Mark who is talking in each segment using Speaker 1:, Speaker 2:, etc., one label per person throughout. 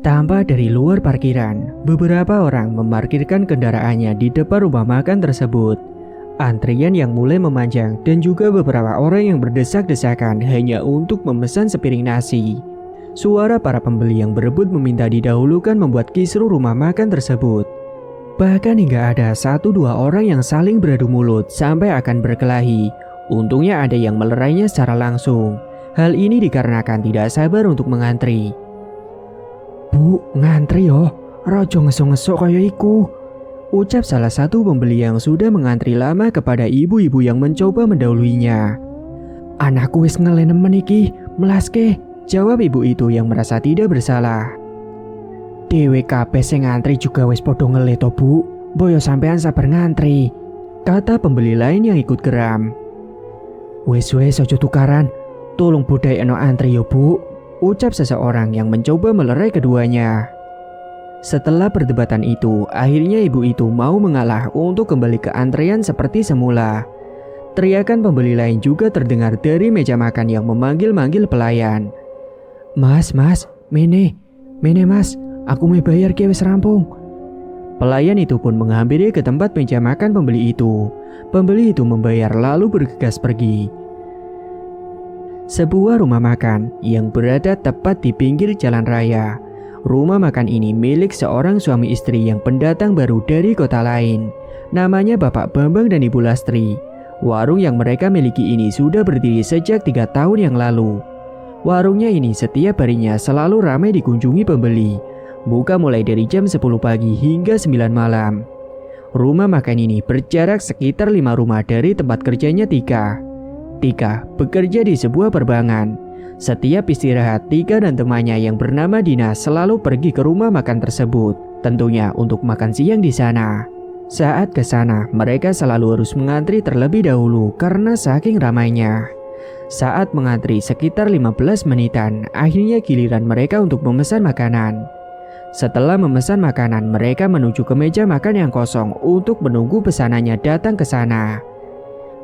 Speaker 1: Tampak dari luar parkiran, beberapa orang memarkirkan kendaraannya di depan rumah makan tersebut. Antrian yang mulai memanjang dan juga beberapa orang yang berdesak-desakan hanya untuk memesan sepiring nasi. Suara para pembeli yang berebut meminta didahulukan membuat kisruh rumah makan tersebut. Bahkan hingga ada 1-2 orang yang saling beradu mulut sampai akan berkelahi. Untungnya ada yang melerainya secara langsung. Hal ini dikarenakan tidak sabar untuk mengantri. "Bu, ngantri yo, rojo ngesuk-ngesuk kaya iku," ucap salah satu pembeli yang sudah mengantri lama kepada ibu-ibu yang mencoba mendahuluinya. "Anakku wis ngelenemen iki, melaske," jawab ibu itu yang merasa tidak bersalah. "Dewe kabeh sing ngantri juga wis podo ngele to, Bu. Boyo sampean sabar ngantri," kata pembeli lain yang ikut geram. "Wis aja tukaran, tolong budai eno antri yo, Bu," ucap seseorang yang mencoba melerai keduanya. Setelah perdebatan itu, akhirnya ibu itu mau mengalah untuk kembali ke antrean seperti semula. Teriakan pembeli lain juga terdengar dari meja makan yang memanggil-manggil pelayan. Mas, mene mas, aku mau bayar ke wis rampung." Pelayan itu pun menghampiri ke tempat meja makan pembeli itu. Pembeli itu membayar lalu bergegas pergi. Sebuah rumah makan yang berada tepat di pinggir jalan raya. Rumah makan ini milik seorang suami istri yang pendatang baru dari kota lain. Namanya Bapak Bambang dan Ibu Lastri. Warung yang mereka miliki ini sudah berdiri sejak 3 tahun yang lalu. Warungnya ini setiap harinya selalu ramai dikunjungi pembeli. Buka mulai dari jam 10 pagi hingga 9 malam. Rumah makan ini berjarak sekitar 5 rumah dari tempat kerjanya Tika. Tika bekerja di sebuah perbankan. Setiap istirahat, Tika dan temannya yang bernama Dina selalu pergi ke rumah makan tersebut, tentunya untuk makan siang di sana. Saat ke sana, mereka selalu harus mengantri terlebih dahulu karena saking ramainya. Saat mengantri sekitar 15 menitan, akhirnya giliran mereka untuk memesan makanan. Setelah memesan makanan, mereka menuju ke meja makan yang kosong untuk menunggu pesanannya datang ke sana.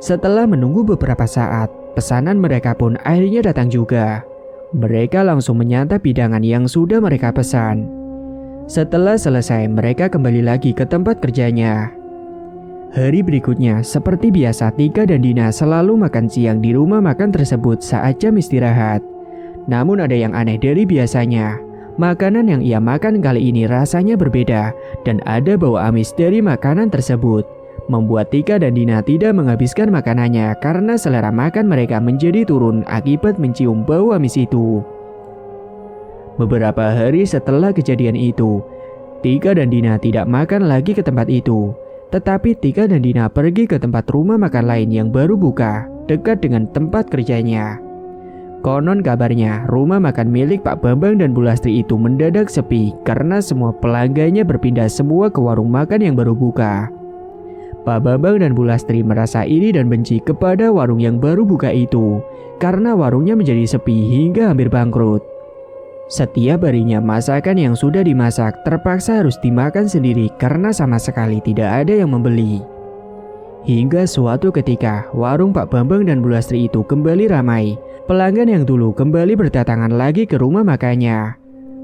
Speaker 1: Setelah menunggu beberapa saat, pesanan mereka pun akhirnya datang juga. Mereka langsung menyantap hidangan yang sudah mereka pesan. Setelah selesai, mereka kembali lagi ke tempat kerjanya. Hari berikutnya, seperti biasa, Tika dan Dina selalu makan siang di rumah makan tersebut saat jam istirahat. Namun ada yang aneh dari biasanya. Makanan yang ia makan kali ini rasanya berbeda dan ada bau amis dari makanan tersebut. Membuat Tika dan Dina tidak menghabiskan makanannya karena selera makan mereka menjadi turun akibat mencium bau amis itu. Beberapa hari setelah kejadian itu, Tika dan Dina tidak makan lagi ke tempat itu. Tetapi Tika dan Dina pergi ke tempat rumah makan lain yang baru buka, dekat dengan tempat kerjanya. Konon kabarnya, rumah makan milik Pak Bambang dan Bu Lastri itu mendadak sepi karena semua pelanggannya berpindah semua ke warung makan yang baru buka. Pak Bambang dan Bu Lastri merasa iri dan benci kepada warung yang baru buka itu karena warungnya menjadi sepi hingga hampir bangkrut. Setiap harinya masakan yang sudah dimasak terpaksa harus dimakan sendiri karena sama sekali tidak ada yang membeli. Hingga suatu ketika warung Pak Bambang dan Bu Lastri itu kembali ramai. Pelanggan yang dulu kembali berdatangan lagi ke rumah makannya.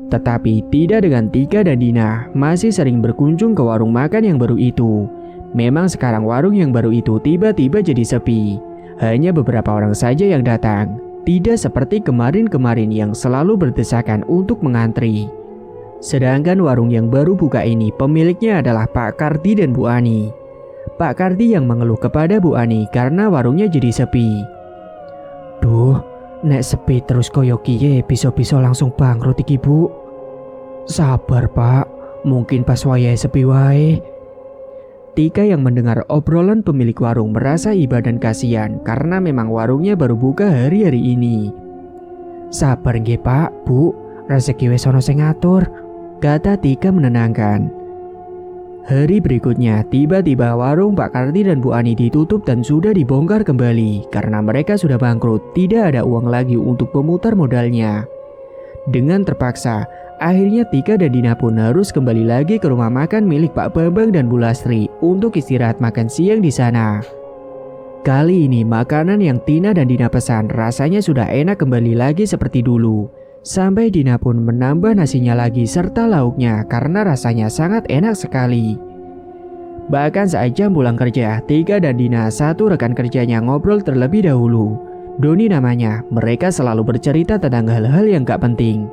Speaker 1: Tetapi tidak dengan Tika dan Dina masih sering berkunjung ke warung makan yang baru itu. Memang sekarang warung yang baru itu tiba-tiba jadi sepi. Hanya beberapa orang saja yang datang. Tidak seperti kemarin-kemarin yang selalu berdesakan untuk mengantri. Sedangkan warung yang baru buka ini pemiliknya adalah Pak Kardi dan Bu Ani. Pak Kardi yang mengeluh kepada Bu Ani karena warungnya jadi sepi. "Duh, nek sepi terus koyo kiye bisa-bisa langsung bangkrut iki, Bu." "Sabar, Pak. Mungkin pas wayahe sepi wae." Tika yang mendengar obrolan pemilik warung merasa iba dan kasihan karena memang warungnya baru buka hari-hari ini. "Sabar nggih, Pak, Bu. Rezeki wis ana sing ngatur," kata Tika menenangkan. Hari berikutnya, tiba-tiba warung Pak Kardi dan Bu Ani ditutup dan sudah dibongkar kembali karena mereka sudah bangkrut, tidak ada uang lagi untuk memutar modalnya. Dengan terpaksa, akhirnya Tika dan Dina pun harus kembali lagi ke rumah makan milik Pak Bambang dan Bu Lastri untuk istirahat makan siang di sana. Kali ini makanan yang Tina dan Dina pesan rasanya sudah enak kembali lagi seperti dulu. Sampai Dina pun menambah nasinya lagi serta lauknya karena rasanya sangat enak sekali. Bahkan saat jam pulang kerja, Tika dan Dina satu rekan kerjanya ngobrol terlebih dahulu. Doni namanya, mereka selalu bercerita tentang hal-hal yang gak penting.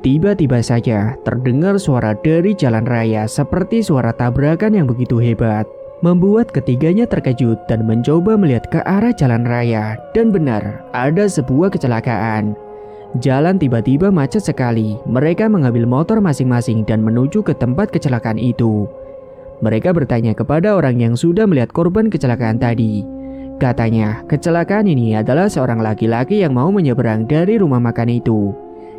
Speaker 1: Tiba-tiba saja terdengar suara dari jalan raya seperti suara tabrakan yang begitu hebat. Membuat ketiganya terkejut dan mencoba melihat ke arah jalan raya. Dan benar, ada sebuah kecelakaan. Jalan tiba-tiba macet sekali. Mereka mengambil motor masing-masing dan menuju ke tempat kecelakaan itu. Mereka bertanya kepada orang yang sudah melihat korban kecelakaan tadi. Katanya, kecelakaan ini adalah seorang laki-laki yang mau menyeberang dari rumah makan itu.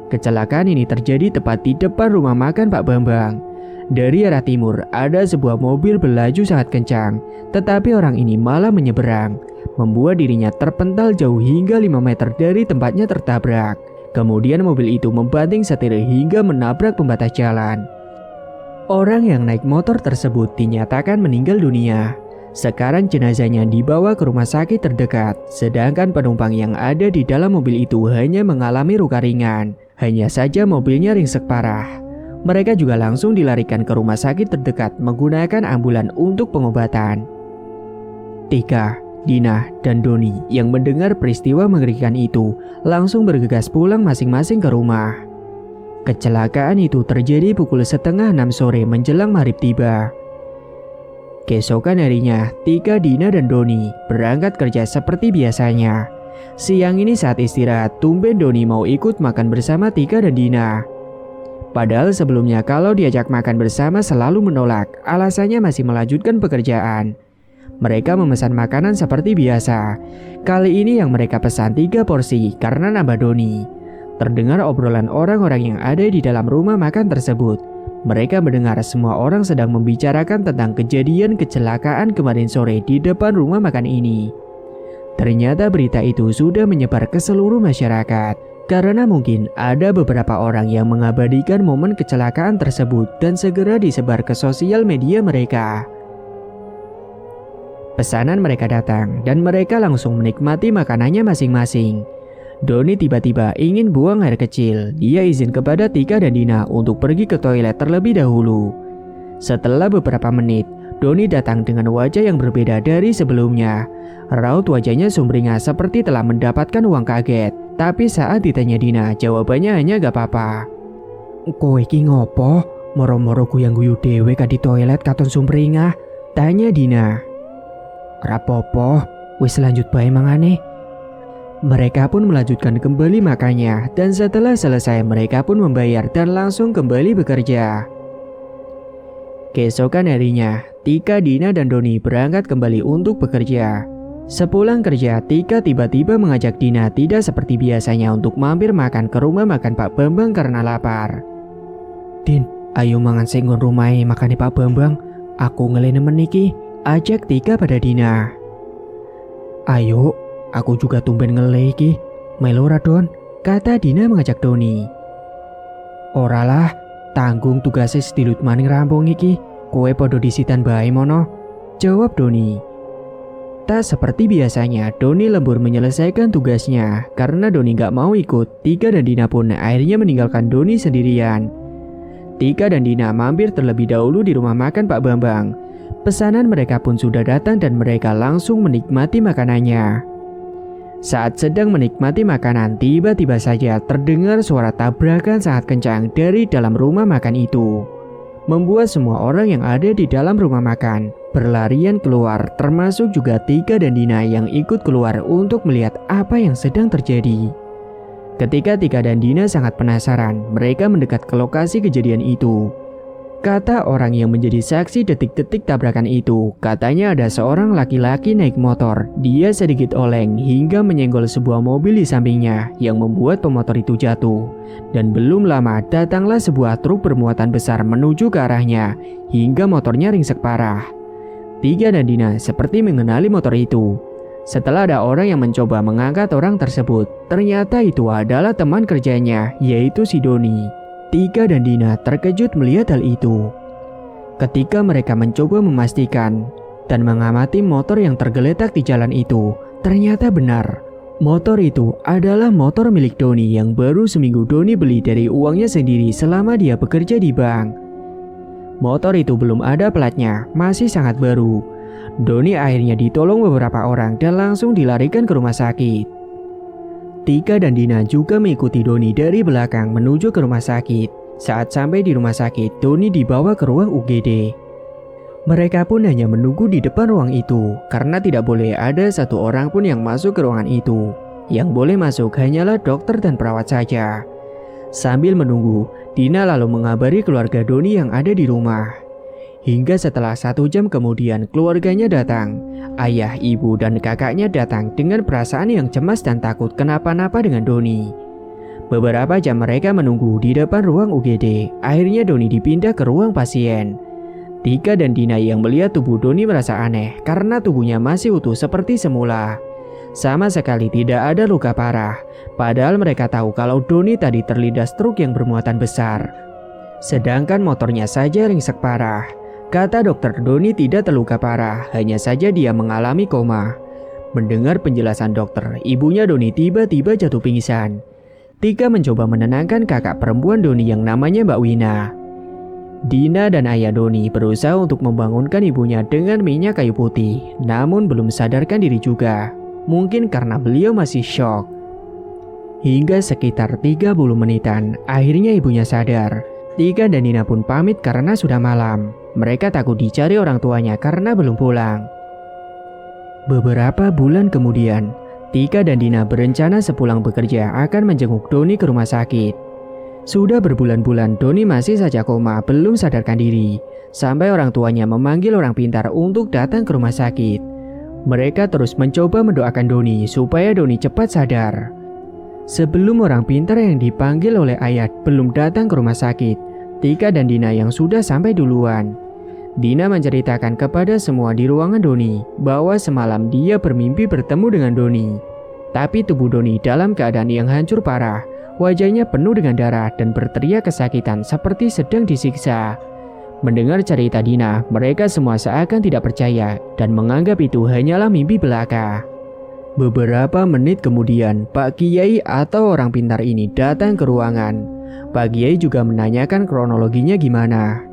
Speaker 1: Kecelakaan ini terjadi tepat di depan rumah makan Pak Bambang. Dari arah timur, ada sebuah mobil berlaju sangat kencang, tetapi orang ini malah menyeberang, membuat dirinya terpental jauh hingga 5 meter dari tempatnya tertabrak. Kemudian mobil itu membanting setir hingga menabrak pembatas jalan. Orang yang naik motor tersebut dinyatakan meninggal dunia. Sekarang jenazahnya dibawa ke rumah sakit terdekat, sedangkan penumpang yang ada di dalam mobil itu hanya mengalami luka ringan. Hanya saja mobilnya ringsek parah. Mereka juga langsung dilarikan ke rumah sakit terdekat menggunakan ambulan untuk pengobatan. Tika, Dina, dan Doni yang mendengar peristiwa mengerikan itu langsung bergegas pulang masing-masing ke rumah. Kecelakaan itu terjadi pukul 5:30 sore menjelang maghrib tiba. Keesokan harinya, Tika, Dina, dan Doni berangkat kerja seperti biasanya. Siang ini saat istirahat, tumben Doni mau ikut makan bersama Tika dan Dina. Padahal sebelumnya kalau diajak makan bersama selalu menolak, alasannya masih melanjutkan pekerjaan. Mereka memesan makanan seperti biasa. Kali ini yang mereka pesan 3 porsi karena nambah Doni. Terdengar obrolan orang-orang yang ada di dalam rumah makan tersebut. Mereka mendengar semua orang sedang membicarakan tentang kejadian kecelakaan kemarin sore di depan rumah makan ini. Ternyata berita itu sudah menyebar ke seluruh masyarakat. Karena mungkin ada beberapa orang yang mengabadikan momen kecelakaan tersebut dan segera disebar ke sosial media mereka. Pesanan mereka datang dan mereka langsung menikmati makanannya masing-masing. Doni tiba-tiba ingin buang air kecil. Dia izin kepada Tika dan Dina untuk pergi ke toilet terlebih dahulu. Setelah beberapa menit, Doni datang dengan wajah yang berbeda dari sebelumnya. Raut wajahnya sumringah seperti telah mendapatkan uang kaget. Tapi saat ditanya Dina, jawabannya hanya gak apa-apa. Kowe iki ngopo? Moro-moro guyang-guyu dewe ka di toilet katon sumringah? Tanya Dina. Rapopo, wis lanjut bae mangane. Mereka pun melanjutkan kembali makannya dan setelah selesai mereka pun membayar dan langsung kembali bekerja. Keesokan harinya, Tika, Dina, dan Doni berangkat kembali untuk bekerja. Sepulang kerja, Tika tiba-tiba mengajak Dina tidak seperti biasanya untuk mampir makan ke rumah makan Pak Bambang karena lapar. Din, ayo mangan senggon rumahnya makan Pak Bambang. Aku ngelene meniki, ajak Tika pada Dina. Ayo, aku juga tumben ngele iki. Melo Radon, kata Dina mengajak Doni. Oralah, tanggung tugasnya sedilut maning rampung iki. Kowe podo disitan bae mono, jawab Doni. Tak seperti biasanya, Doni lembur menyelesaikan tugasnya. Karena Doni gak mau ikut, Tika dan Dina pun akhirnya meninggalkan Doni sendirian. Tika dan Dina mampir terlebih dahulu di rumah makan Pak Bambang. Pesanan mereka pun sudah datang dan mereka langsung menikmati makanannya. Saat sedang menikmati makanan, tiba-tiba saja terdengar suara tabrakan sangat kencang dari dalam rumah makan itu. Membuat semua orang yang ada di dalam rumah makan berlarian keluar, termasuk juga Tika dan Dina yang ikut keluar untuk melihat apa yang sedang terjadi. Ketika Tika dan Dina sangat penasaran, mereka mendekat ke lokasi kejadian itu. Kata orang yang menjadi saksi detik-detik tabrakan itu, katanya ada seorang laki-laki naik motor. Dia sedikit oleng hingga menyenggol sebuah mobil di sampingnya yang membuat pemotor itu jatuh. Dan belum lama datanglah sebuah truk bermuatan besar menuju ke arahnya hingga motornya ringsek parah. Tika dan Dina seperti mengenali motor itu. Setelah ada orang yang mencoba mengangkat orang tersebut, ternyata itu adalah teman kerjanya, yaitu si Doni. Tika dan Dina terkejut melihat hal itu. Ketika mereka mencoba memastikan dan mengamati motor yang tergeletak di jalan itu, ternyata benar, Motor itu adalah motor milik Doni yang baru seminggu Doni beli dari uangnya sendiri selama dia bekerja di bank. Motor itu belum ada platnya, masih sangat baru. Doni akhirnya ditolong beberapa orang dan langsung dilarikan ke rumah sakit. Tika dan Dina juga mengikuti Doni dari belakang menuju ke rumah sakit. Saat sampai di rumah sakit, Doni dibawa ke ruang UGD. Mereka pun hanya menunggu di depan ruang itu karena tidak boleh ada satu orang pun yang masuk ke ruangan itu. Yang boleh masuk hanyalah dokter dan perawat saja. Sambil menunggu, Dina lalu mengabari keluarga Doni yang ada di rumah. Hingga setelah 1 jam kemudian keluarganya datang. Ayah, ibu, dan kakaknya datang dengan perasaan yang cemas dan takut kenapa-napa dengan Doni. Beberapa jam mereka menunggu di depan ruang UGD. Akhirnya Doni dipindah ke ruang pasien. Tika dan Dina yang melihat tubuh Doni merasa aneh karena tubuhnya masih utuh seperti semula. Sama sekali tidak ada luka parah. Padahal mereka tahu kalau Doni tadi terlindas truk yang bermuatan besar. Sedangkan motornya saja ringsek parah. Kata dokter, Doni tidak terluka parah, hanya saja dia mengalami koma. Mendengar penjelasan dokter, ibunya Doni tiba-tiba jatuh pingsan. Tika mencoba menenangkan kakak perempuan Doni yang namanya Mbak Wina. Dina dan ayah Doni berusaha untuk membangunkan ibunya dengan minyak kayu putih, namun belum sadarkan diri juga. Mungkin karena beliau masih syok. Hingga sekitar 30 menitan, akhirnya ibunya sadar. Tika dan Dina pun pamit karena sudah malam. Mereka takut dicari orang tuanya karena belum pulang. Beberapa bulan kemudian, Tika dan Dina berencana sepulang bekerja akan menjenguk Doni ke rumah sakit. Sudah berbulan-bulan Doni masih saja koma, belum sadarkan diri. Sampai orang tuanya memanggil orang pintar untuk datang ke rumah sakit. Mereka terus mencoba mendoakan Doni supaya Doni cepat sadar. Sebelum orang pintar yang dipanggil oleh ayah belum datang ke rumah sakit, Tika dan Dina yang sudah sampai duluan. Dina menceritakan kepada semua di ruangan Doni bahwa semalam dia bermimpi bertemu dengan Doni. Tapi tubuh Doni dalam keadaan yang hancur parah. Wajahnya penuh dengan darah dan berteriak kesakitan seperti sedang disiksa. Mendengar cerita Dina, mereka semua seakan tidak percaya dan menganggap itu hanyalah mimpi belaka. Beberapa menit kemudian, Pak Kiai atau orang pintar ini datang ke ruangan. Pak Kiai juga menanyakan kronologinya gimana.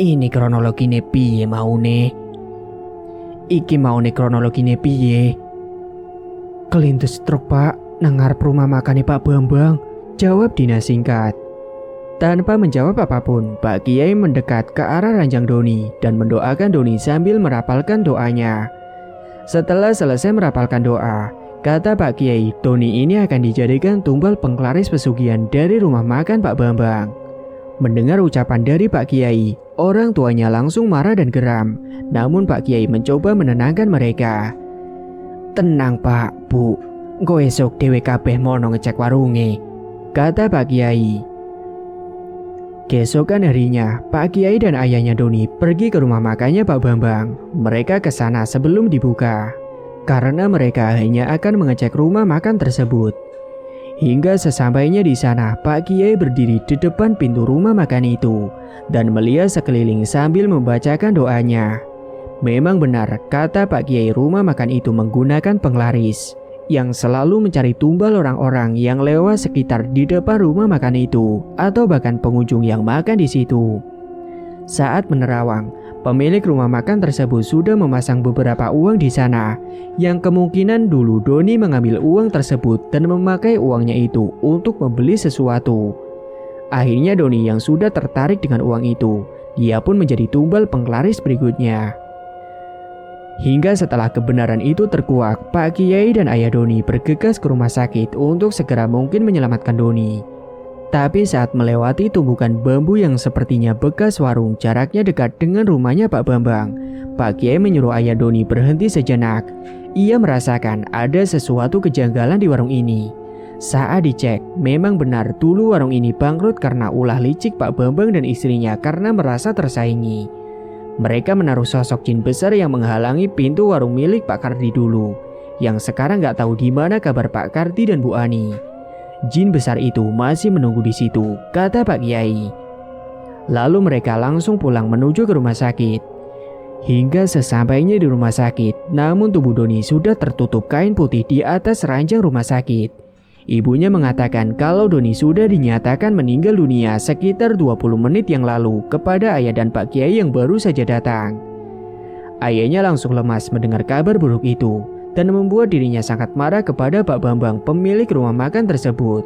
Speaker 1: Ini kronologinya piye maune? Iki maune kronologinya piye? Kelindes truk pak, nangar rumah makannya Pak Bambang, jawab Dina singkat. Tanpa menjawab apapun, Pak Kiai mendekat ke arah ranjang Doni dan mendoakan Doni sambil merapalkan doanya. Setelah selesai merapalkan doa, kata Pak Kiai, Doni ini akan dijadikan tumbal penglaris pesugihan dari rumah makan Pak Bambang. Mendengar ucapan dari Pak Kiai, orang tuanya langsung marah dan geram. Namun Pak Kiai mencoba menenangkan mereka. Tenang Pak, Bu, engko esok dhewe kabeh mono ngecek warunge, kata Pak Kiai. Keesokan harinya, Pak Kiai dan ayahnya Doni pergi ke rumah makannya Pak Bambang. Mereka ke sana sebelum dibuka, karena mereka hanya akan mengecek rumah makan tersebut. Hingga sesampainya di sana, Pak Kiai berdiri di depan pintu rumah makan itu dan melihat sekeliling sambil membacakan doanya. Memang benar, kata Pak Kiai, rumah makan itu menggunakan penglaris yang selalu mencari tumbal orang-orang yang lewat sekitar di depan rumah makan itu atau bahkan pengunjung yang makan di situ. Saat menerawang, pemilik rumah makan tersebut sudah memasang beberapa uang di sana yang kemungkinan dulu Doni mengambil uang tersebut dan memakai uangnya itu untuk membeli sesuatu. Akhirnya Doni yang sudah tertarik dengan uang itu, dia pun menjadi tumbal penglaris berikutnya. Hingga setelah kebenaran itu terkuak, Pak Kiai dan ayah Doni bergegas ke rumah sakit untuk segera mungkin menyelamatkan Doni. Tapi saat melewati tumbukan bambu yang sepertinya bekas warung jaraknya dekat dengan rumahnya Pak Bambang, Pak Kiai menyuruh ayah Doni berhenti sejenak. Ia merasakan ada sesuatu kejanggalan di warung ini. Saat dicek, memang benar dulu warung ini bangkrut karena ulah licik Pak Bambang dan istrinya karena merasa tersaingi. Mereka menaruh sosok jin besar yang menghalangi pintu warung milik Pak Kardi dulu, yang sekarang gak tahu di mana kabar Pak Kardi dan Bu Ani. Jin besar itu masih menunggu di situ, kata Pak Kiai. Lalu mereka langsung pulang menuju ke rumah sakit. Hingga sesampainya di rumah sakit, namun tubuh Doni sudah tertutup kain putih di atas ranjang rumah sakit. Ibunya mengatakan kalau Doni sudah dinyatakan meninggal dunia sekitar 20 menit yang lalu kepada ayah dan Pak Kiai yang baru saja datang. Ayahnya langsung lemas mendengar kabar buruk itu dan membuat dirinya sangat marah kepada Pak Bambang, pemilik rumah makan tersebut.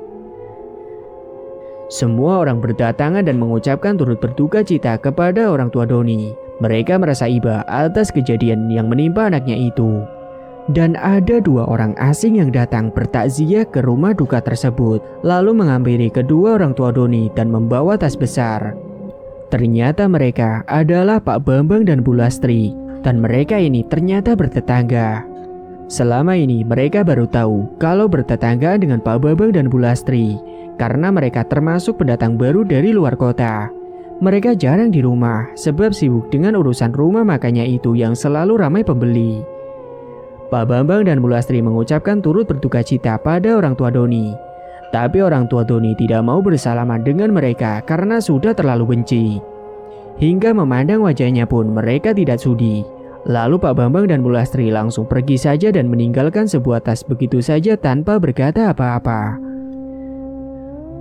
Speaker 1: Semua orang berdatangan dan mengucapkan turut berduka cita kepada orang tua Doni. Mereka merasa iba atas kejadian yang menimpa anaknya itu. Dan ada 2 orang asing yang datang bertakziah ke rumah duka tersebut, lalu menghampiri kedua orang tua Doni dan membawa tas besar. Ternyata mereka adalah Pak Bambang dan Bu Lastri, dan mereka ini ternyata bertetangga. Selama ini mereka baru tahu kalau bertetanggaan dengan Pak Bambang dan Bu Lastri, karena mereka termasuk pendatang baru dari luar kota. Mereka jarang di rumah sebab sibuk dengan urusan rumah makannya itu yang selalu ramai pembeli. Pak Bambang dan Bu Lastri mengucapkan turut berduka cita pada orang tua Doni. Tapi orang tua Doni tidak mau bersalaman dengan mereka karena sudah terlalu benci. Hingga memandang wajahnya pun mereka tidak sudi. Lalu Pak Bambang dan Bu Lastri langsung pergi saja dan meninggalkan sebuah tas begitu saja tanpa berkata apa-apa.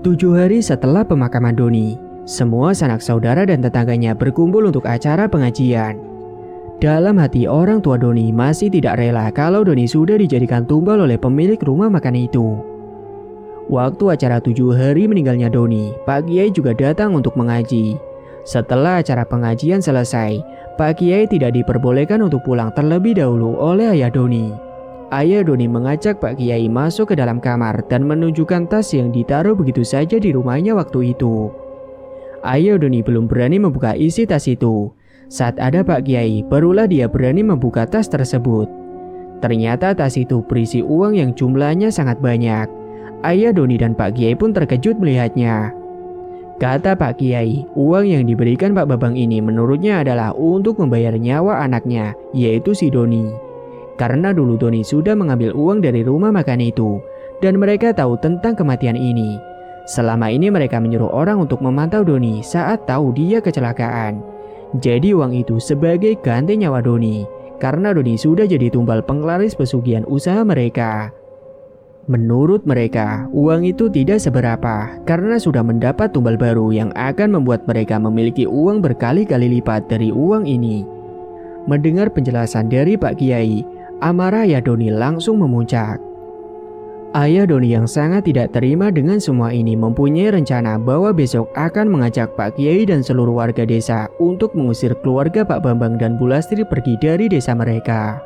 Speaker 1: 7 hari setelah pemakaman Doni, semua sanak saudara dan tetangganya berkumpul untuk acara pengajian. Dalam hati orang tua Doni masih tidak rela kalau Doni sudah dijadikan tumbal oleh pemilik rumah makan itu. Waktu acara 7 hari meninggalnya Doni, Pak Kiai juga datang untuk mengaji. Setelah acara pengajian selesai, Pak Kiai tidak diperbolehkan untuk pulang terlebih dahulu oleh ayah Doni. Ayah Doni mengajak Pak Kiai masuk ke dalam kamar dan menunjukkan tas yang ditaruh begitu saja di rumahnya waktu itu. Ayah Doni belum berani membuka isi tas itu. Saat ada Pak Kiai, barulah dia berani membuka tas tersebut. Ternyata tas itu berisi uang yang jumlahnya sangat banyak. Ayah Doni dan Pak Kiai pun terkejut melihatnya. Kata Pak Kiai, uang yang diberikan Pak Bambang ini menurutnya adalah untuk membayar nyawa anaknya, yaitu si Doni. Karena dulu Doni sudah mengambil uang dari rumah makan itu, dan mereka tahu tentang kematian ini. Selama ini mereka menyuruh orang untuk memantau Doni saat tahu dia kecelakaan. Jadi uang itu sebagai ganti nyawa Doni, karena Doni sudah jadi tumbal penglaris pesugihan usaha mereka. Menurut mereka, uang itu tidak seberapa karena sudah mendapat tumbal baru yang akan membuat mereka memiliki uang berkali-kali lipat dari uang ini. Mendengar penjelasan dari Pak Kiai, amarah ayah Doni langsung memuncak. Ayah Doni yang sangat tidak terima dengan semua ini mempunyai rencana bahwa besok akan mengajak Pak Kiai dan seluruh warga desa untuk mengusir keluarga Pak Bambang dan Bu Lastri pergi dari desa mereka.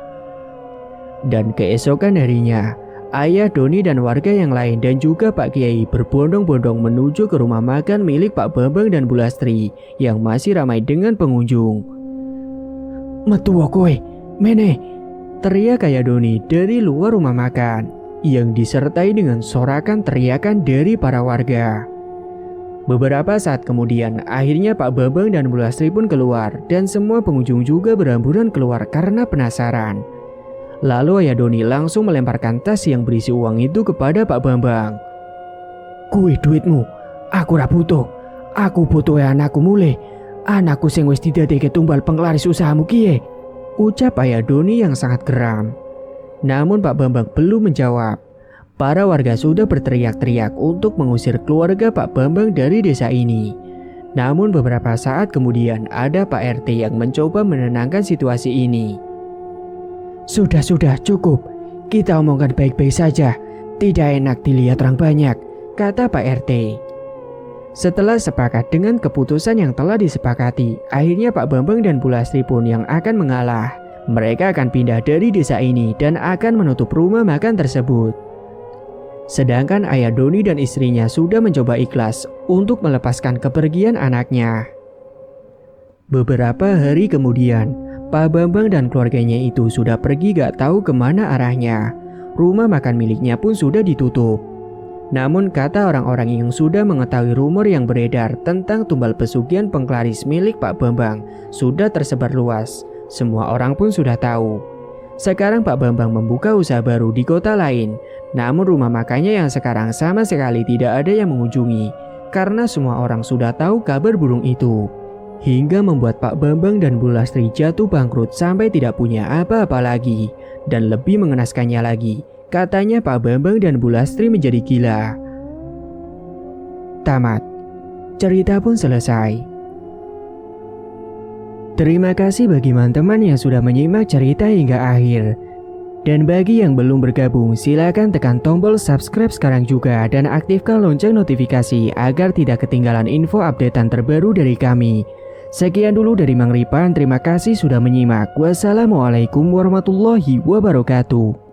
Speaker 1: Dan keesokan harinya, ayah Doni dan warga yang lain dan juga Pak Kiai berbondong-bondong menuju ke rumah makan milik Pak Bambang dan Bu Lastri yang masih ramai dengan pengunjung. "Metu kowe, mene!" teriak ayah Doni dari luar rumah makan, yang disertai dengan sorakan teriakan dari para warga. Beberapa saat kemudian, akhirnya Pak Bambang dan Bu Lastri pun keluar dan semua pengunjung juga berhamburan keluar karena penasaran. Lalu ayah Doni langsung melemparkan tas yang berisi uang itu kepada Pak Bambang. "Kuwi duitmu, aku ora butuh. Aku butuh anakku mulih. Anakku sing wis didadekke tumbal penglaris usahamu kiye," ucap ayah Doni yang sangat geram. Namun Pak Bambang belum menjawab. Para warga sudah berteriak-teriak untuk mengusir keluarga Pak Bambang dari desa ini. Namun beberapa saat kemudian ada Pak RT yang mencoba menenangkan situasi ini. Sudah, cukup. Kita omongkan baik-baik saja. Tidak enak dilihat orang banyak," kata Pak RT. Setelah sepakat dengan keputusan yang telah disepakati, akhirnya Pak Bambang dan Bu Lastri pun yang akan mengalah. Mereka akan pindah dari desa ini dan akan menutup rumah makan tersebut. Sedangkan ayah Doni dan istrinya sudah mencoba ikhlas untuk melepaskan kepergian anaknya. Beberapa hari kemudian, Pak Bambang dan keluarganya itu sudah pergi gak tahu kemana arahnya. Rumah makan miliknya pun sudah ditutup. Namun kata orang-orang yang sudah mengetahui rumor yang beredar tentang tumbal pesugihan penglaris milik Pak Bambang sudah tersebar luas. Semua orang pun sudah tahu. Sekarang Pak Bambang membuka usaha baru di kota lain. Namun rumah makannya yang sekarang sama sekali tidak ada yang mengunjungi. Karena semua orang sudah tahu kabar burung itu. hingga membuat Pak Bambang dan Bu Lastri jatuh bangkrut sampai tidak punya apa-apa lagi. Dan lebih mengenaskannya lagi, katanya Pak Bambang dan Bu Lastri menjadi gila. Tamat. Cerita pun selesai. Terima kasih bagi teman-teman yang sudah menyimak cerita hingga akhir. Dan bagi yang belum bergabung, silakan tekan tombol subscribe sekarang juga dan aktifkan lonceng notifikasi agar tidak ketinggalan info updatean terbaru dari kami. Sekian dulu dari Mang Ripan, terima kasih sudah menyimak. Wassalamualaikum warahmatullahi wabarakatuh.